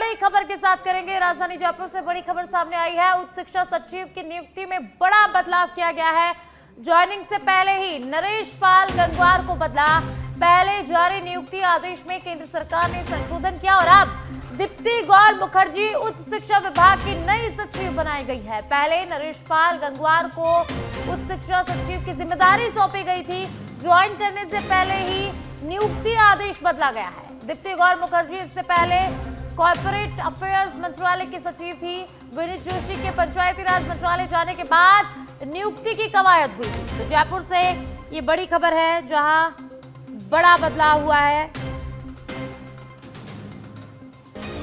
बड़ी खबर के साथ करेंगे। राजधानी जयपुर से बड़ी खबर सामने आई है। उच्च शिक्षा सचिव की नियुक्ति में बड़ा बदलाव किया गया है। ज्वाइनिंग से पहले ही नरेश पाल गंगवार को बदला। पहले जारी नियुक्ति आदेश में केंद्र सरकार ने संशोधन किया और अब दीप्ति गौर मुखर्जी उच्च शिक्षा विभाग की नई सचिव बनाई गई है। पहले नरेश पाल गंगवार को उच्च शिक्षा सचिव की जिम्मेदारी सौंपी गई थी। ज्वाइन करने से पहले ही नियुक्ति आदेश बदला गया है। दीप्ति गौर मुखर्जी इससे पहले कॉर्पोरेट अफेयर्स मंत्रालय की सचिव थी। विनीत जोशी के पंचायती राज मंत्रालय जाने के बाद नियुक्ति की कवायद हुई थी। तो जयपुर से ये बड़ी खबर है जहां बड़ा बदलाव हुआ है।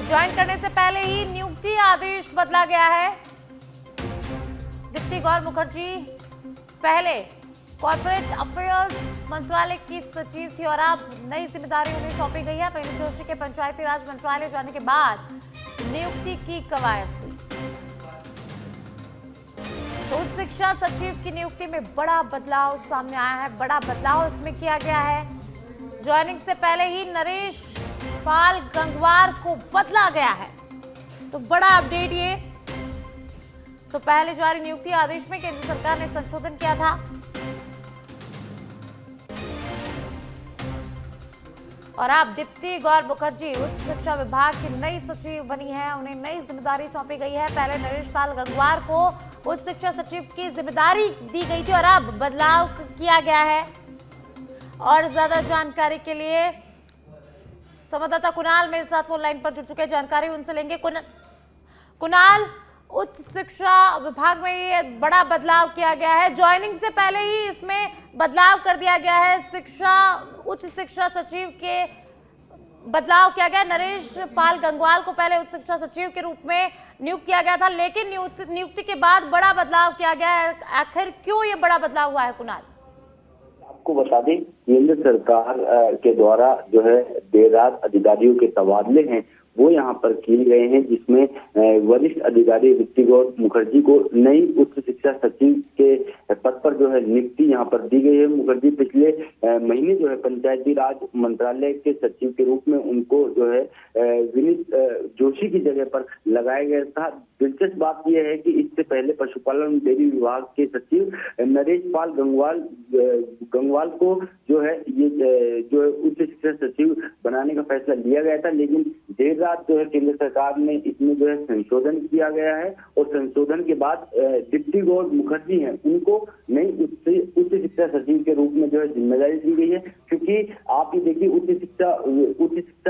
ज्वाइन करने से पहले ही नियुक्ति आदेश बदला गया है। दीप्ति गौर मुखर्जी पहले कॉर्पोरेट अफेयर्स मंत्रालय की सचिव थी और अब नई जिम्मेदारी उन्हें सौंपी गई है। विनीत जोशी के पंचायती राज मंत्रालय जाने के बाद नियुक्ति की कवायद हुई। तो उच्च शिक्षा सचिव की नियुक्ति में बड़ा बदलाव सामने आया है। बड़ा बदलाव इसमें किया गया है। ज्वाइनिंग से पहले ही नरेश पाल गंगवार को बदला गया है। तो बड़ा अपडेट ये। तो पहले जारी नियुक्ति आदेश में केंद्र सरकार ने संशोधन किया था। और अब दीप्ति गौर मुखर्जी उच्च शिक्षा विभाग की नई सचिव बनी है। उन्हें नई जिम्मेदारी सौंपी गई है। पहले नरेश पाल गंगवार को उच्च शिक्षा सचिव की जिम्मेदारी दी गई थी और अब बदलाव किया गया है। और ज्यादा जानकारी के लिए संवाददाता कुणाल मेरे साथ फोन लाइन पर जुड़ चुके हैं। जानकारी उनसे लेंगे। कुणाल, उच्च शिक्षा विभाग में ये बड़ा बदलाव किया गया है। ज्वाइनिंग से पहले ही इसमें बदलाव कर दिया गया है। उच्च शिक्षा सचिव के बदलाव किया गया। नरेश पाल गंगवार को पहले उच्च शिक्षा सचिव के रूप में नियुक्त किया गया था, लेकिन नियुक्ति के बाद बड़ा बदलाव किया गया है। आखिर क्यों ये बड़ा बदलाव हुआ है कुणाल? आपको बता दें, केंद्र सरकार के द्वारा जो है देर रात अधिकारियों के तबादले हैं वो यहाँ पर किए गए हैं, जिसमें वरिष्ठ अधिकारी दीप्ति गौर मुखर्जी को नई उच्च शिक्षा सचिव के पद पर जो है नियुक्ति यहाँ पर दी गई है। मुखर्जी पिछले महीने जो है पंचायती राज मंत्रालय के सचिव के रूप में उनको जो है विनीत जोशी की जगह पर लगाया गया था। दिलचस्प बात यह है कि इससे पहले पशुपालन डेयरी विभाग के सचिव नरेश पाल गंगवार को जो है उच्च शिक्षा सचिव बनाने का फैसला लिया गया था, लेकिन देर रात जो है केंद्र सरकार ने इसमें जो है संशोधन किया गया है और संशोधन के बाद दीप्ति गौर मुखर्जी हैं उनको नई उच्च शिक्षा सचिव के रूप में जो है जिम्मेदारी दी गई है। क्योंकि आप ये देखिए उच्च शिक्षा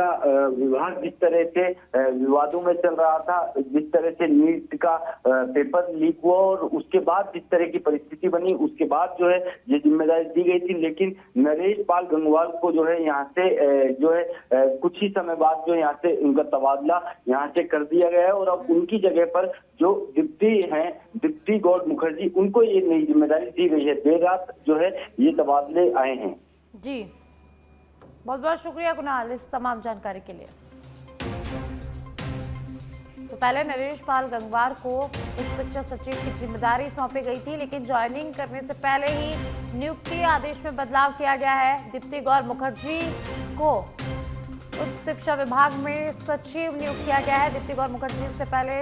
विभाग जिस तरह से विवादों में चल रहा था, जिस तरह से नीट का पेपर लीक हुआ और उसके बाद जिस तरह की परिस्थिति बनी, उसके बाद जो है ये जिम्मेदारी दी गई थी, लेकिन नरेश पाल गंगवार को जो है यहाँ से जो है कुछ ही समय बाद जो यहाँ से उनका तबादला यहाँ से कर दिया गया है और अब उनकी जगह पर जो दीप्ति गौर मुखर्जी उनको ये नई जिम्मेदारी दी गई है। देर रात जो है ये तबादले आए हैं। जी, बहुत बहुत शुक्रिया कुणाल इस तमाम जानकारी के लिए। तो पहले नरेश पाल गंगवार को उच्च शिक्षा सचिव की जिम्मेदारी सौंपी गई थी, लेकिन ज्वाइनिंग करने से पहले ही नियुक्ति आदेश में बदलाव किया गया है। दीप्ति गौर मुखर्जी को उच्च शिक्षा विभाग में सचिव नियुक्त किया गया है। दीप्ति गौर मुखर्जी से पहले